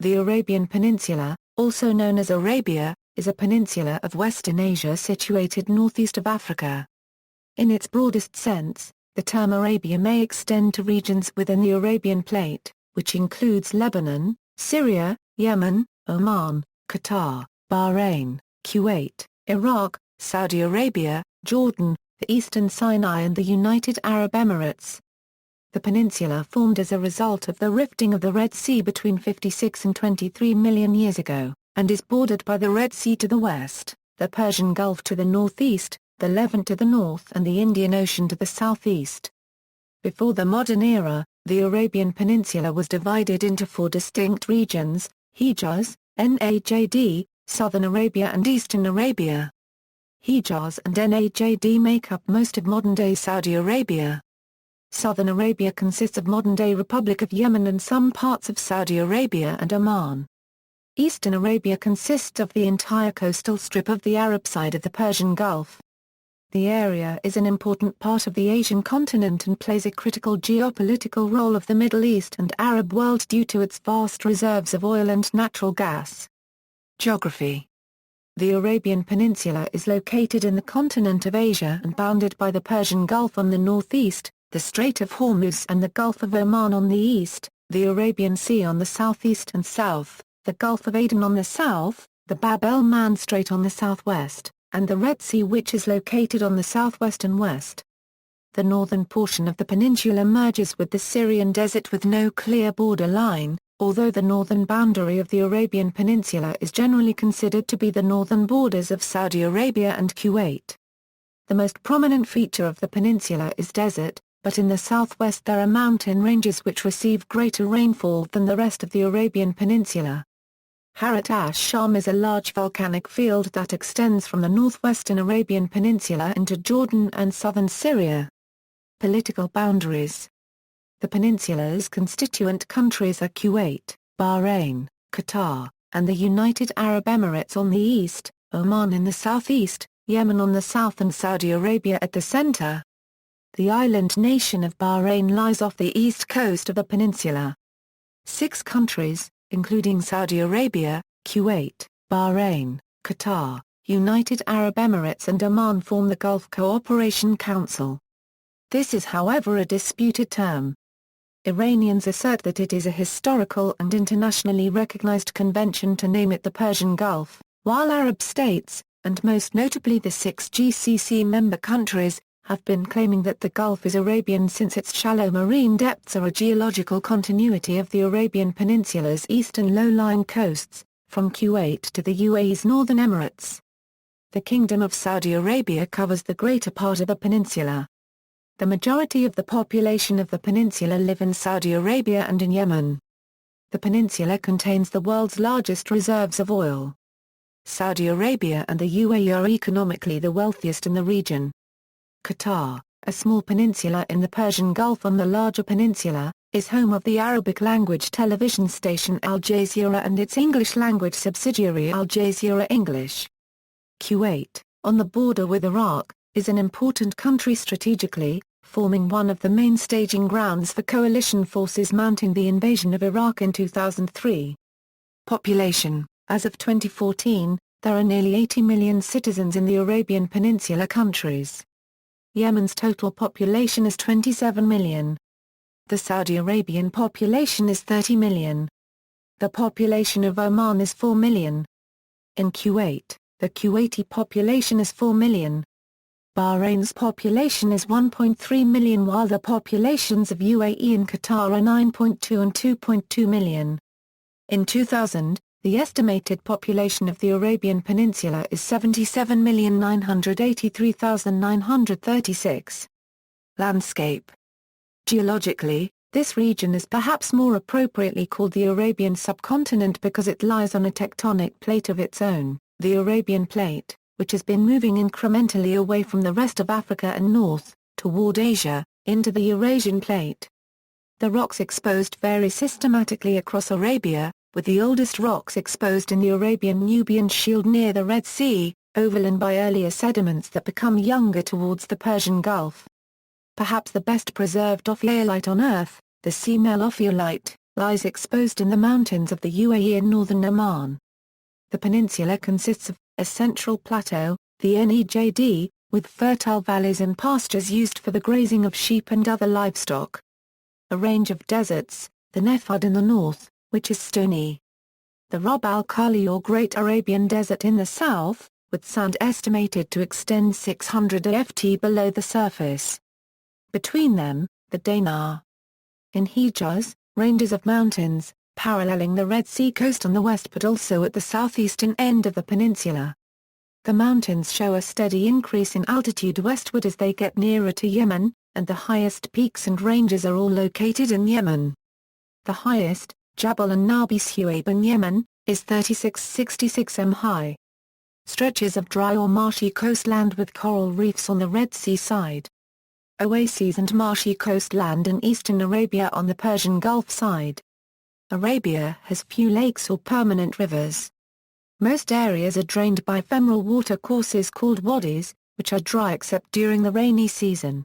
The Arabian Peninsula, also known as Arabia, is a peninsula of Western Asia situated northeast of Africa. In its broadest sense, the term Arabia may extend to regions within the Arabian Plate, which includes Lebanon, Syria, Yemen, Oman, Qatar, Bahrain, Kuwait, Iraq, Saudi Arabia, Jordan, the eastern Sinai and the United Arab Emirates. The peninsula formed as a result of the rifting of the Red Sea between 56 and 23 million years ago, and is bordered by the Red Sea to the west, the Persian Gulf to the northeast, the Levant to the north and the Indian Ocean to the southeast. Before the modern era, the Arabian Peninsula was divided into four distinct regions: Hejaz, Najd, Southern Arabia and Eastern Arabia. Hejaz and Najd make up most of modern-day Saudi Arabia. Southern Arabia consists of modern-day Republic of Yemen and some parts of Saudi Arabia and Oman. Eastern Arabia consists of the entire coastal strip of the Arab side of the Persian Gulf. The area is an important part of the Asian continent and plays a critical geopolitical role of the Middle East and Arab world due to its vast reserves of oil and natural gas. Geography. The Arabian Peninsula is located in the continent of Asia and bounded by the Persian Gulf on the northeast, the Strait of Hormuz and the Gulf of Oman on the east, the Arabian Sea on the southeast and south, the Gulf of Aden on the south, the Bab el-Mandeb Strait on the southwest, and the Red Sea which is located on the southwest and west. The northern portion of the peninsula merges with the Syrian desert with no clear border line, although the northern boundary of the Arabian Peninsula is generally considered to be the northern borders of Saudi Arabia and Kuwait. The most prominent feature of the peninsula is desert, but in the southwest there are mountain ranges which receive greater rainfall than the rest of the Arabian Peninsula. Harat ash-Sham is a large volcanic field that extends from the northwestern Arabian Peninsula into Jordan and southern Syria. Political boundaries. The peninsula's constituent countries are Kuwait, Bahrain, Qatar, and the United Arab Emirates on the east, Oman in the southeast, Yemen on the south and Saudi Arabia at the center. The island nation of Bahrain lies off the east coast of the peninsula. 6 countries, including Saudi Arabia, Kuwait, Bahrain, Qatar, United Arab Emirates and Oman form the Gulf Cooperation Council. This is however a disputed term. Iranians assert that it is a historical and internationally recognized convention to name it the Persian Gulf, while Arab states, and most notably the 6 GCC member countries, have been claiming that the Gulf is Arabian since its shallow marine depths are a geological continuity of the Arabian Peninsula's eastern low-lying coasts, from Kuwait to the UAE's northern Emirates. The Kingdom of Saudi Arabia covers the greater part of the peninsula. The majority of the population of the peninsula live in Saudi Arabia and in Yemen. The peninsula contains the world's largest reserves of oil. Saudi Arabia and the UAE are economically the wealthiest in the region. Qatar, a small peninsula in the Persian Gulf on the larger peninsula, is home of the Arabic-language television station al-Jazīra and its English-language subsidiary Al-Jazeera English. Kuwait, on the border with Iraq, is an important country strategically, forming one of the main staging grounds for coalition forces mounting the invasion of Iraq in 2003. Population. As of 2014, there are nearly 80 million citizens in the Arabian Peninsula countries. Yemen's total population is 27 million. The Saudi Arabian population is 30 million. The population of Oman is 4 million. In Kuwait, the Kuwaiti population is 4 million. Bahrain's population is 1.3 million while the populations of UAE and Qatar are 9.2 and 2.2 million. In 2000, the estimated population of the Arabian Peninsula is 77,983,936. Landscape. Geologically, this region is perhaps more appropriately called the Arabian subcontinent because it lies on a tectonic plate of its own, the Arabian Plate, which has been moving incrementally away from the rest of Africa and north, toward Asia, into the Eurasian Plate. The rocks exposed vary systematically across Arabia, with the oldest rocks exposed in the Arabian-Nubian Shield near the Red Sea, overlain by earlier sediments that become younger towards the Persian Gulf. Perhaps the best preserved ophiolite on Earth, the Semel ophiolite, lies exposed in the mountains of the UAE and northern Oman. The peninsula consists of a central plateau, the Nejd, with fertile valleys and pastures used for the grazing of sheep and other livestock. A range of deserts, the Nephad in the north, which is stony. The Rub al-Khali or Great Arabian Desert in the south, with sand estimated to extend 600 ft below the surface. Between them, the Dinar. In Hejaz, ranges of mountains, paralleling the Red Sea coast on the west but also at the southeastern end of the peninsula. The mountains show a steady increase in altitude westward as they get nearer to Yemen, and the highest peaks and ranges are all located in Yemen. The highest, Jabal an-Nabi Suwaib in Yemen, is 3666 m high. Stretches of dry or marshy coastland with coral reefs on the Red Sea side. Oases and marshy coastland in eastern Arabia on the Persian Gulf side. Arabia has few lakes or permanent rivers. Most areas are drained by ephemeral watercourses called wadis, which are dry except during the rainy season.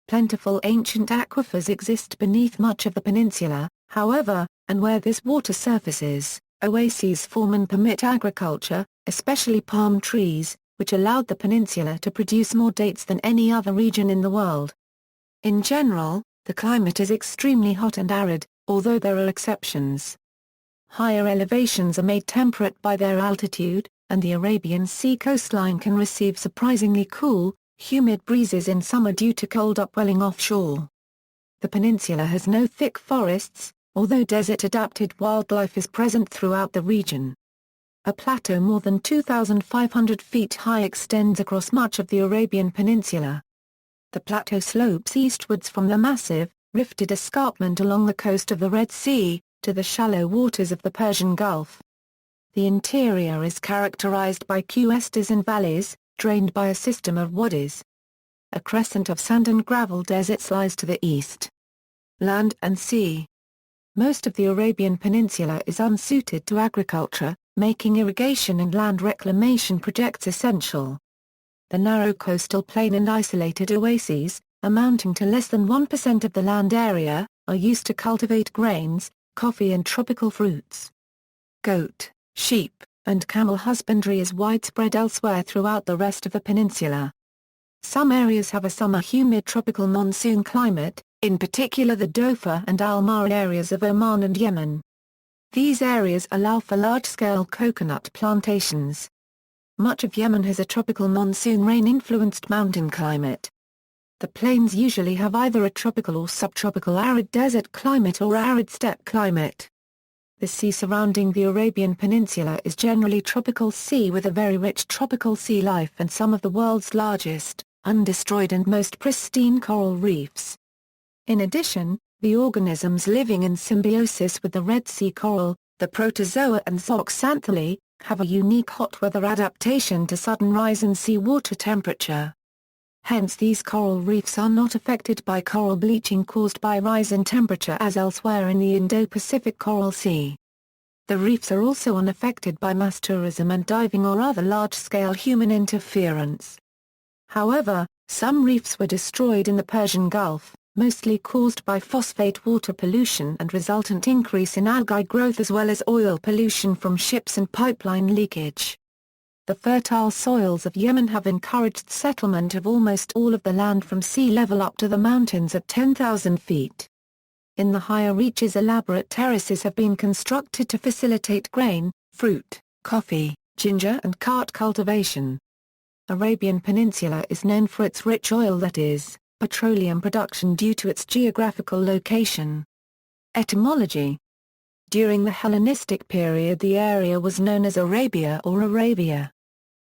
Plentiful ancient aquifers exist beneath much of the peninsula, however, and where this water surfaces, oases form and permit agriculture, especially palm trees, which allowed the peninsula to produce more dates than any other region in the world. In general, the climate is extremely hot and arid, although there are exceptions. Higher elevations are made temperate by their altitude, and the Arabian Sea coastline can receive surprisingly cool, humid breezes in summer due to cold upwelling offshore. The peninsula has no thick forests, although desert-adapted wildlife is present throughout the region. A plateau more than 2,500 feet high extends across much of the Arabian Peninsula. The plateau slopes eastwards from the massive, rifted escarpment along the coast of the Red Sea, to the shallow waters of the Persian Gulf. The interior is characterized by cuestas and valleys, drained by a system of wadis. A crescent of sand and gravel deserts lies to the east. Land and sea. Most of the Arabian Peninsula is unsuited to agriculture, making irrigation and land reclamation projects essential. The narrow coastal plain and isolated oases, amounting to less than 1% of the land area, are used to cultivate grains, coffee and tropical fruits. Goat, sheep, and camel husbandry is widespread elsewhere throughout the rest of the peninsula. Some areas have a summer humid tropical monsoon climate, in particular the Dhofar and al-Mara areas of Oman and Yemen. These areas allow for large-scale coconut plantations. Much of Yemen has a tropical monsoon rain-influenced mountain climate. The plains usually have either a tropical or subtropical arid desert climate or arid steppe climate. The sea surrounding the Arabian Peninsula is generally tropical sea with a very rich tropical sea life and some of the world's largest, undestroyed and most pristine coral reefs. In addition, the organisms living in symbiosis with the Red Sea coral, the protozoa and zooxanthellae, have a unique hot weather adaptation to sudden rise in seawater temperature. Hence these coral reefs are not affected by coral bleaching caused by rise in temperature as elsewhere in the Indo-Pacific Coral Sea. The reefs are also unaffected by mass tourism and diving or other large-scale human interference. However, some reefs were destroyed in the Persian Gulf, mostly caused by phosphate water pollution and resultant increase in algae growth as well as oil pollution from ships and pipeline leakage. The fertile soils of Yemen have encouraged settlement of almost all of the land from sea level up to the mountains at 10,000 feet. In the higher reaches elaborate terraces have been constructed to facilitate grain, fruit, coffee, ginger and cart cultivation. Arabian Peninsula is known for its rich oil, that is, petroleum production due to its geographical location. Etymology. During the Hellenistic period the area was known as Arabia or Arabia.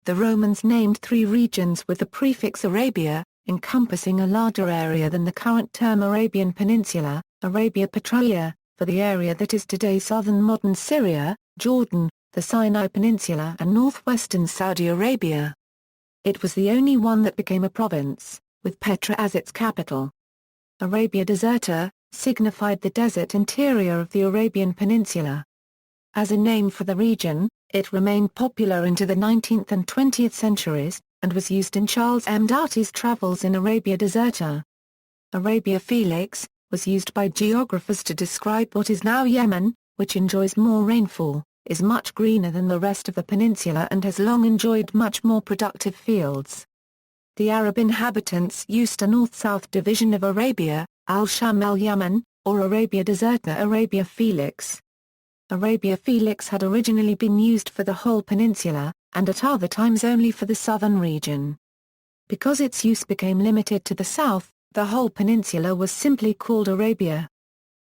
The Romans named 3 regions with the prefix Arabia, encompassing a larger area than the current term Arabian Peninsula, Arabia Petraea, for the area that is today southern modern Syria, Jordan, the Sinai Peninsula and northwestern Saudi Arabia. It was the only one that became a province, with Petra as its capital. Arabia Deserta signified the desert interior of the Arabian Peninsula. As a name for the region, it remained popular into the 19th and 20th centuries, and was used in Charles M. Doughty's travels in Arabia Deserta. Arabia Felix, was used by geographers to describe what is now Yemen, which enjoys more rainfall, is much greener than the rest of the peninsula and has long enjoyed much more productive fields. The Arab inhabitants used a north-south division of Arabia, al-Sham al-Yaman, or Arabia Deserta Arabia Felix. Arabia Felix had originally been used for the whole peninsula, and at other times only for the southern region. Because its use became limited to the south, the whole peninsula was simply called Arabia.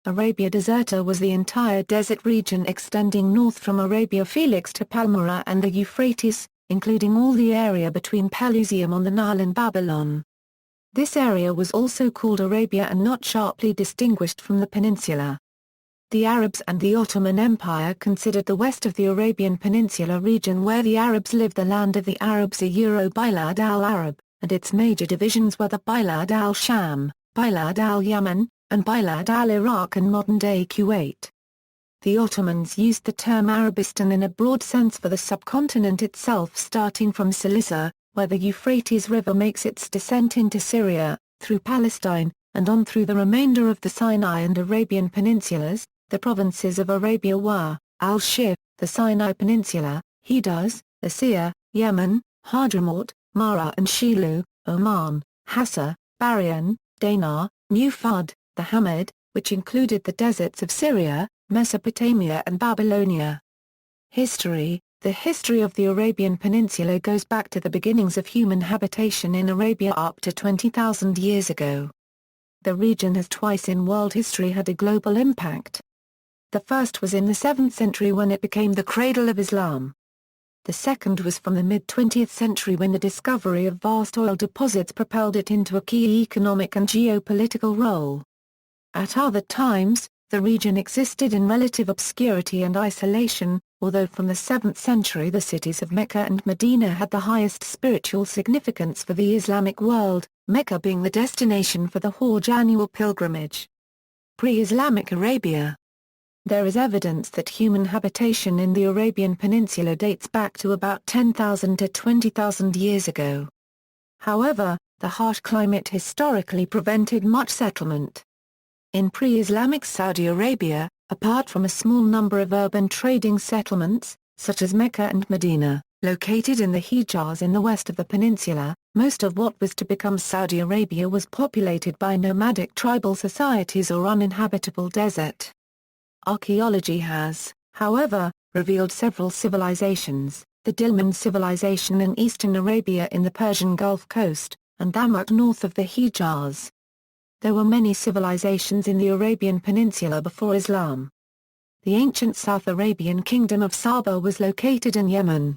Arabia Deserta was the entire desert region extending north from Arabia Felix to Palmyra and the Euphrates, including all the area between Pelusium on the Nile and Babylon. This area was also called Arabia and not sharply distinguished from the peninsula. The Arabs and the Ottoman Empire considered the west of the Arabian Peninsula region where the Arabs lived the land of the Arabs Bilad al-Arab, and its major divisions were the Bilad al-Sham, Bilad al-Yaman, and Bilad al-Iraq and modern-day Kuwait. The Ottomans used the term Arabistan in a broad sense for the subcontinent itself, starting from Cilicia, where the Euphrates River makes its descent into Syria, through Palestine, and on through the remainder of the Sinai and Arabian Peninsulas. The provinces of Arabia were, al-Shif, the Sinai Peninsula, Hejaz, Asir, Yemen, Hadramaut, Mara and Shilu, Oman, Hassa, Bahrain, Dana, Mufad, the Hamad, which included the deserts of Syria, Mesopotamia and Babylonia. History. The history of the Arabian Peninsula goes back to the beginnings of human habitation in Arabia up to 20,000 years ago. The region has twice in world history had a global impact. The first was in the 7th century when it became the cradle of Islam. The second was from the mid-20th century when the discovery of vast oil deposits propelled it into a key economic and geopolitical role. At other times, the region existed in relative obscurity and isolation, although from the 7th century the cities of Mecca and Medina had the highest spiritual significance for the Islamic world, Mecca being the destination for the Hajj annual pilgrimage. Pre-Islamic Arabia. There is evidence that human habitation in the Arabian Peninsula dates back to about 10,000 to 20,000 years ago. However, the harsh climate historically prevented much settlement. In pre-Islamic Saudi Arabia, apart from a small number of urban trading settlements, such as Mecca and Medina, located in the Hejaz in the west of the peninsula, most of what was to become Saudi Arabia was populated by nomadic tribal societies or uninhabitable desert. Archaeology has, however, revealed several civilizations, the Dilmun civilization in eastern Arabia in the Persian Gulf coast, and Damak north of the Hejaz. There were many civilizations in the Arabian Peninsula before Islam. The ancient South Arabian kingdom of Saba was located in Yemen.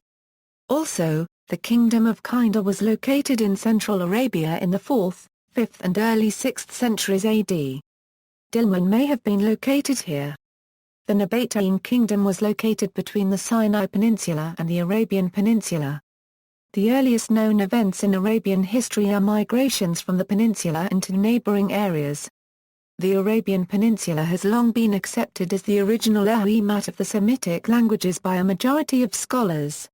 Also, the kingdom of Kinda was located in central Arabia in the 4th, 5th and early 6th centuries AD. Dilmun may have been located here. The Nabatean kingdom was located between the Sinai Peninsula and the Arabian Peninsula. The earliest known events in Arabian history are migrations from the peninsula into neighboring areas. The Arabian Peninsula has long been accepted as the original al-ʻarabīyah of the Semitic languages by a majority of scholars.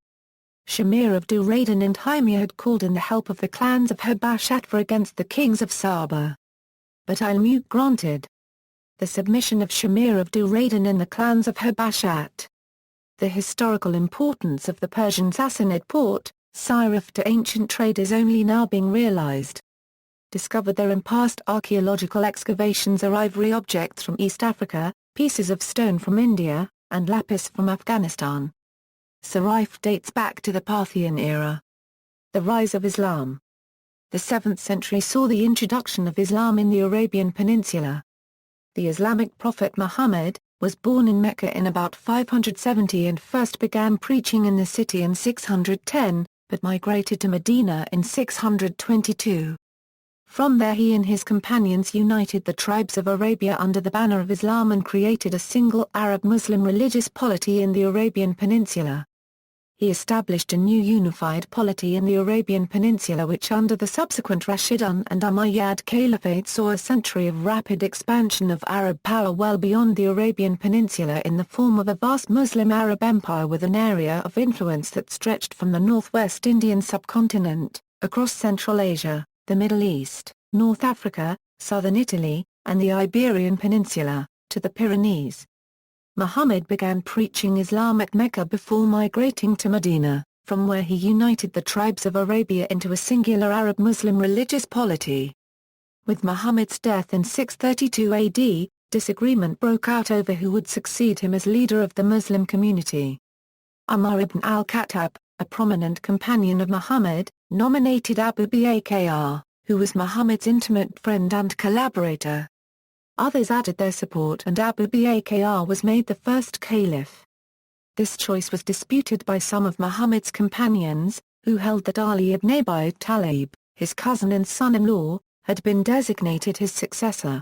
Shamir of Duraydin and Hymir had called in the help of the clans of Habashat against the kings of Saba. But al-Mulk granted the submission of Shamir of Duraydin and the clans of Habashat. The historical importance of the Persian Sassanid port, Siraf to ancient trade is only now being realized. Discovered there in past archaeological excavations are ivory objects from East Africa, pieces of stone from India, and lapis from Afghanistan. Siraf dates back to the Parthian era. The rise of Islam. The 7th century saw the introduction of Islam in the Arabian Peninsula. The Islamic prophet Muhammad was born in Mecca in about 570 and first began preaching in the city in 610, but migrated to Medina in 622. From there he and his companions united the tribes of Arabia under the banner of Islam and created a single Arab-Muslim religious polity in the Arabian Peninsula. He established a new unified polity in the Arabian Peninsula which under the subsequent Rashidun and Umayyad Caliphate saw a century of rapid expansion of Arab power well beyond the Arabian Peninsula in the form of a vast Muslim Arab empire with an area of influence that stretched from the northwest Indian subcontinent, across Central Asia, the Middle East, North Africa, southern Italy, and the Iberian Peninsula, to the Pyrenees. Muhammad began preaching Islam at Mecca before migrating to Medina, from where he united the tribes of Arabia into a singular Arab-Muslim religious polity. With Muhammad's death in 632 AD, disagreement broke out over who would succeed him as leader of the Muslim community. Umar ibn al-Khattab, a prominent companion of Muhammad, nominated Abu Bakr, who was Muhammad's intimate friend and collaborator. Others added their support and Abu Bakr was made the first caliph. This choice was disputed by some of Muhammad's companions, who held that Ali ibn Abi Talib, his cousin and son-in-law, had been designated his successor.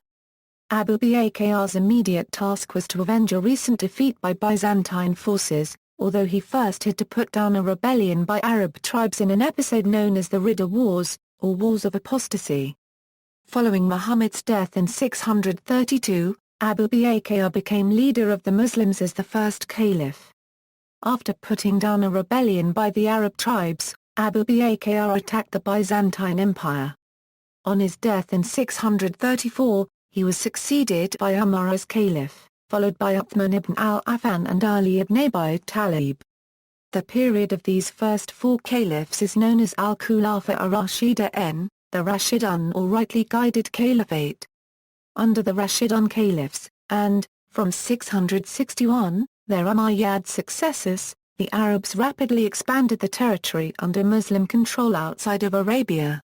Abu Bakr's immediate task was to avenge a recent defeat by Byzantine forces, although he first had to put down a rebellion by Arab tribes in an episode known as the Ridda Wars, or Wars of Apostasy. Following Muhammad's death in 632, Abu Bakr became leader of the Muslims as the first caliph. After putting down a rebellion by the Arab tribes, Abu Bakr attacked the Byzantine Empire. On his death in 634, he was succeeded by Umar as caliph, followed by Uthman ibn al-Affan and Ali ibn Abi Talib. The period of these first four caliphs is known as al-Khulafa ar-Rashidun, the Rashidun or rightly guided caliphate. Under the Rashidun caliphs, and, from 661, their Umayyad successors, the Arabs rapidly expanded the territory under Muslim control outside of Arabia.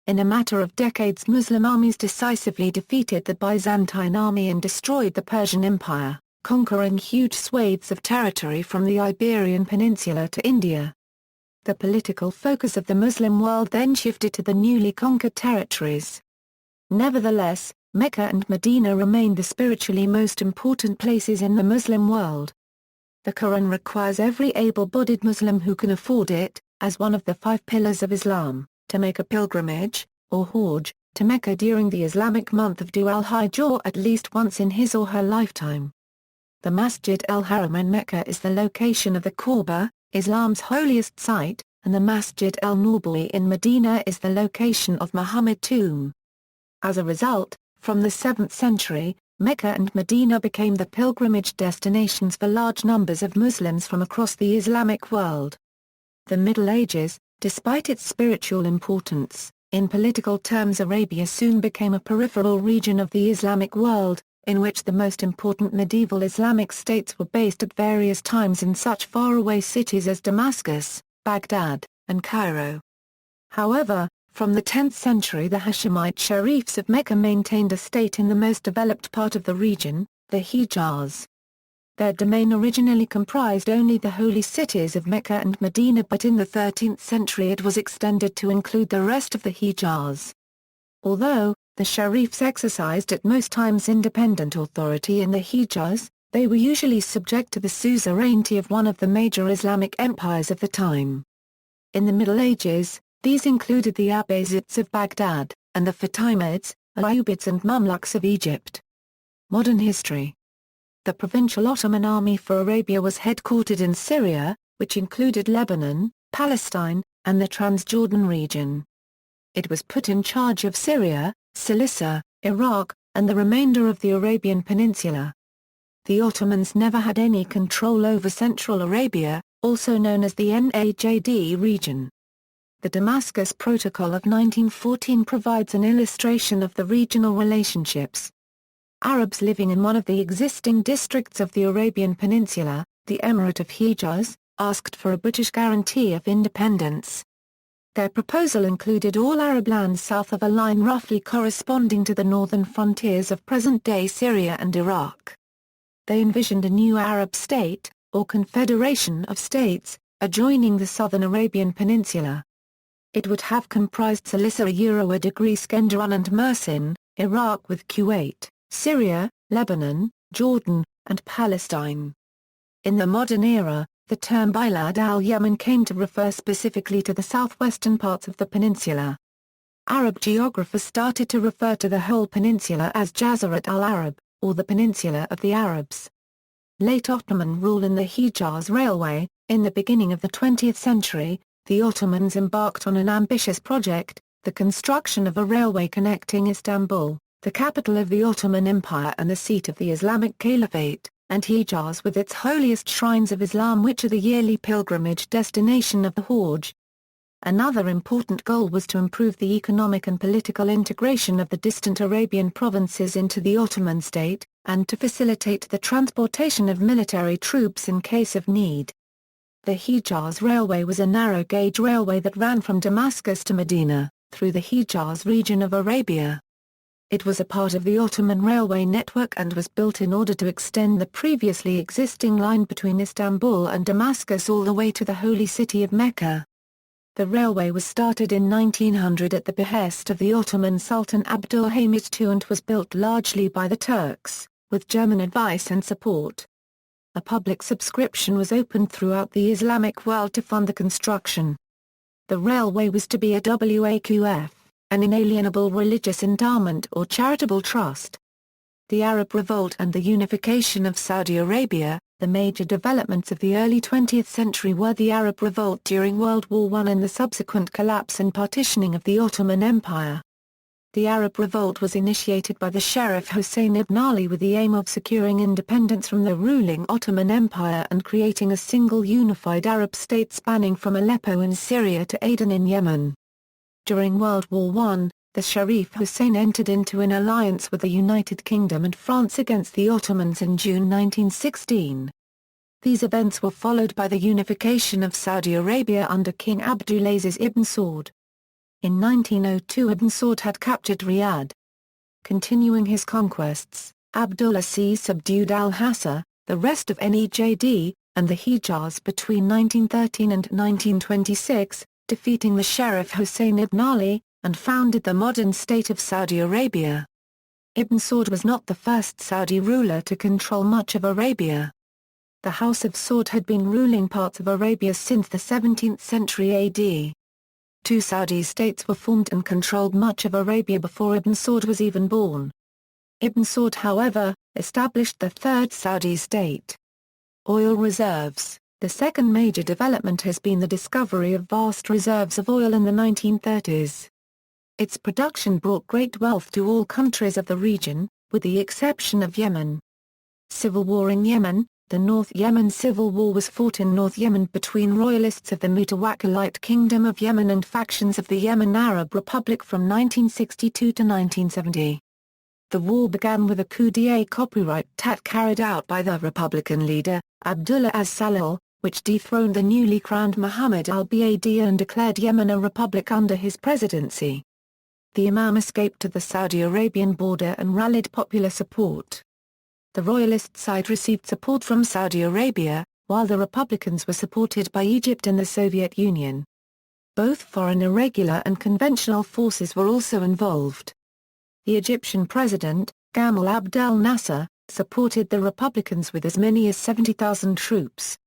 In a matter of decades Muslim armies decisively defeated the Byzantine army and destroyed the Persian Empire, conquering huge swathes of territory from the Iberian Peninsula to India. The political focus of the Muslim world then shifted to the newly conquered territories. Nevertheless, Mecca and Medina remained the spiritually most important places in the Muslim world. The Quran requires every able-bodied Muslim who can afford it, as one of the 5 pillars of Islam, to make a pilgrimage, or Hajj, to Mecca during the Islamic month of Dhu al-Hijjah at least once in his or her lifetime. The Masjid al-Haram in Mecca is the location of the Kaaba, Islam's holiest site, and the Masjid al-Nabawi in Medina is the location of Muhammad's tomb. As a result, from the 7th century, Mecca and Medina became the pilgrimage destinations for large numbers of Muslims from across the Islamic world. The Middle Ages, despite its spiritual importance, in political terms Arabia soon became a peripheral region of the Islamic world, in which the most important medieval Islamic states were based at various times in such faraway cities as Damascus, Baghdad, and Cairo. However, from the 10th century the Hashemite Sharifs of Mecca maintained a state in the most developed part of the region, the Hejaz. Their domain originally comprised only the holy cities of Mecca and Medina, but in the 13th century it was extended to include the rest of the Hejaz. Although, the Sharifs exercised at most times independent authority in the Hejaz, they were usually subject to the suzerainty of one of the major Islamic empires of the time. In the Middle Ages, these included the Abbasids of Baghdad, and the Fatimids, Ayyubids and Mamluks of Egypt. Modern history. The provincial Ottoman army for Arabia was headquartered in Syria, which included Lebanon, Palestine, and the Transjordan region. It was put in charge of Syria, Cilicia, Iraq, and the remainder of the Arabian Peninsula. The Ottomans never had any control over Central Arabia, also known as the Najd region. The Damascus Protocol of 1914 provides an illustration of the regional relationships. Arabs living in one of the existing districts of the Arabian Peninsula, the Emirate of Hejaz, asked for a British guarantee of independence. Their proposal included all Arab lands south of a line roughly corresponding to the northern frontiers of present-day Syria and Iraq. They envisioned a new Arab state, or confederation of states, adjoining the southern Arabian Peninsula. It would have comprised Cilicia, Iskenderun and Mersin, Iraq with Kuwait, Syria, Lebanon, Jordan, and Palestine. In the modern era, the term Bilad al-Yemen came to refer specifically to the southwestern parts of the peninsula. Arab geographers started to refer to the whole peninsula as Jazirat al-Arab, or the Peninsula of the Arabs. Late Ottoman rule in the Hejaz Railway. In the beginning of the 20th century, the Ottomans embarked on an ambitious project, the construction of a railway connecting Istanbul, the capital of the Ottoman Empire and the seat of the Islamic Caliphate, and Hejaz with its holiest shrines of Islam, which are the yearly pilgrimage destination of the Hajj. Another important goal was to improve the economic and political integration of the distant Arabian provinces into the Ottoman state, and to facilitate the transportation of military troops in case of need. The Hejaz Railway was a narrow-gauge railway that ran from Damascus to Medina, through the Hejaz region of Arabia. It was a part of the Ottoman railway network and was built in order to extend the previously existing line between Istanbul and Damascus all the way to the holy city of Mecca. The railway was started in 1900 at the behest of the Ottoman Sultan Abdülhamid II and was built largely by the Turks, with German advice and support. A public subscription was opened throughout the Islamic world to fund the construction. The railway was to be a waqf, an inalienable religious endowment or charitable trust. The Arab Revolt and the unification of Saudi Arabia. The major developments of the early 20th century were the Arab Revolt during World War I and the subsequent collapse and partitioning of the Ottoman Empire. The Arab Revolt was initiated by the Sheriff Hussein ibn Ali with the aim of securing independence from the ruling Ottoman Empire and creating a single unified Arab state spanning from Aleppo in Syria to Aden in Yemen. During World War I, the Sharif Hussein entered into an alliance with the United Kingdom and France against the Ottomans in June 1916. These events were followed by the unification of Saudi Arabia under King Abdulaziz ibn Saud. In 1902 Ibn Saud had captured Riyadh. Continuing his conquests, Abdulaziz subdued al-Hassa, the rest of Najd, and the Hejaz between 1913 and 1926, defeating the Sheriff Hussein ibn Ali, and founded the modern state of Saudi Arabia. Ibn Saud was not the first Saudi ruler to control much of Arabia. The House of Saud had been ruling parts of Arabia since the 17th century AD. Two Saudi states were formed and controlled much of Arabia before Ibn Saud was even born. Ibn Saud, however, established the third Saudi state. Oil reserves. The second major development has been the discovery of vast reserves of oil in the 1930s. Its production brought great wealth to all countries of the region, with the exception of Yemen. Civil war in Yemen. The North Yemen Civil War was fought in North Yemen between royalists of the Mutawakkilite Kingdom of Yemen and factions of the Yemen Arab Republic from 1962 to 1970. The war began with a coup d'état carried out by the Republican leader, Abdullah as-Salal, which dethroned the newly crowned Muhammad al-Biadiyah and declared Yemen a republic under his presidency. The Imam escaped to the Saudi Arabian border and rallied popular support. The royalist side received support from Saudi Arabia, while the Republicans were supported by Egypt and the Soviet Union. Both foreign irregular and conventional forces were also involved. The Egyptian president, Gamal Abdel Nasser, supported the Republicans with as many as 70,000 troops.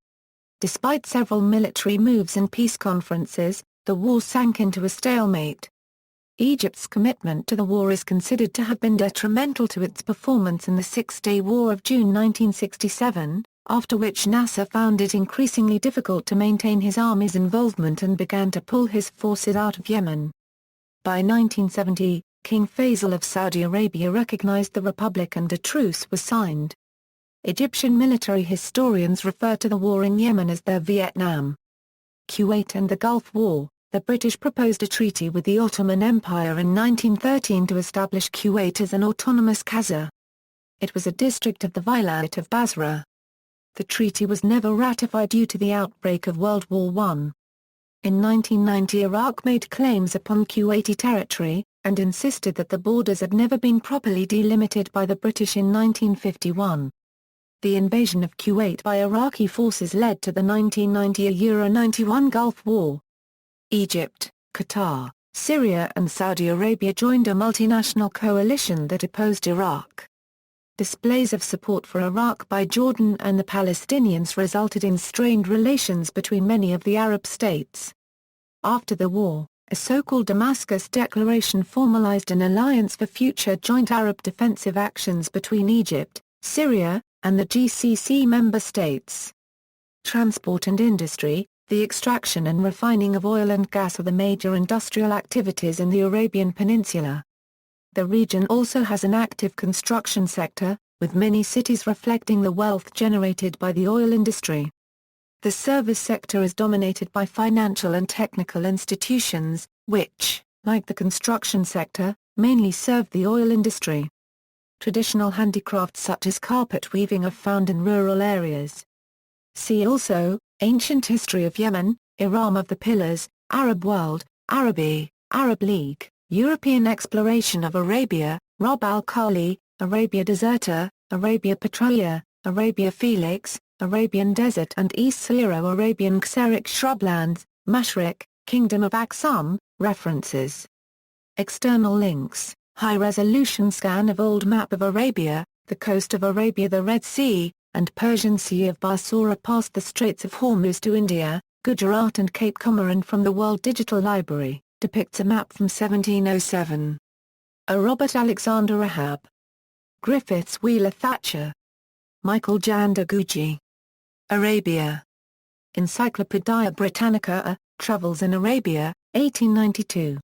Despite several military moves and peace conferences, the war sank into a stalemate. Egypt's commitment to the war is considered to have been detrimental to its performance in the Six-Day War of June 1967, after which Nasser found it increasingly difficult to maintain his army's involvement and began to pull his forces out of Yemen. By 1970, King Faisal of Saudi Arabia recognized the republic and a truce was signed. Egyptian military historians refer to the war in Yemen as the Vietnam. Kuwait and the Gulf War. The British proposed a treaty with the Ottoman Empire in 1913 to establish Kuwait as an autonomous Khazar. It was a district of the Vilayet of Basra. The treaty was never ratified due to the outbreak of World War I. In 1990 Iraq made claims upon Kuwaiti territory, and insisted that the borders had never been properly delimited by the British in 1951. The invasion of Kuwait by Iraqi forces led to the 1990–91 Gulf War. Egypt, Qatar, Syria and Saudi Arabia joined a multinational coalition that opposed Iraq. Displays of support for Iraq by Jordan and the Palestinians resulted in strained relations between many of the Arab states. After the war, a so-called Damascus Declaration formalized an alliance for future joint Arab defensive actions between Egypt, Syria, and the GCC member states. Transport and industry. The extraction and refining of oil and gas are the major industrial activities in the Arabian Peninsula. The region also has an active construction sector, with many cities reflecting the wealth generated by the oil industry. The service sector is dominated by financial and technical institutions, which, like the construction sector, mainly serve the oil industry. Traditional handicrafts such as carpet weaving are found in rural areas. See also, Ancient History of Yemen, Iram of the Pillars, Arab World, Arabi, Arab League, European Exploration of Arabia, Rub al-Khali, Arabia Deserta, Arabia Petraea, Arabia Felix, Arabian Desert and East Syro-Arabian Xeric shrublands, Mashriq, Kingdom of Aksum, references. External links, high-resolution scan of old map of Arabia, the coast of Arabia, the Red Sea, and Persian Sea of Basora past the Straits of Hormuz to India, Gujarat and Cape Comorin from the World Digital Library, depicts a map from 1707. A Robert Alexander Ahab. Griffiths Wheeler Thatcher. Michael Jandaguchi. Arabia. Encyclopaedia Britannica, Travels in Arabia, 1892.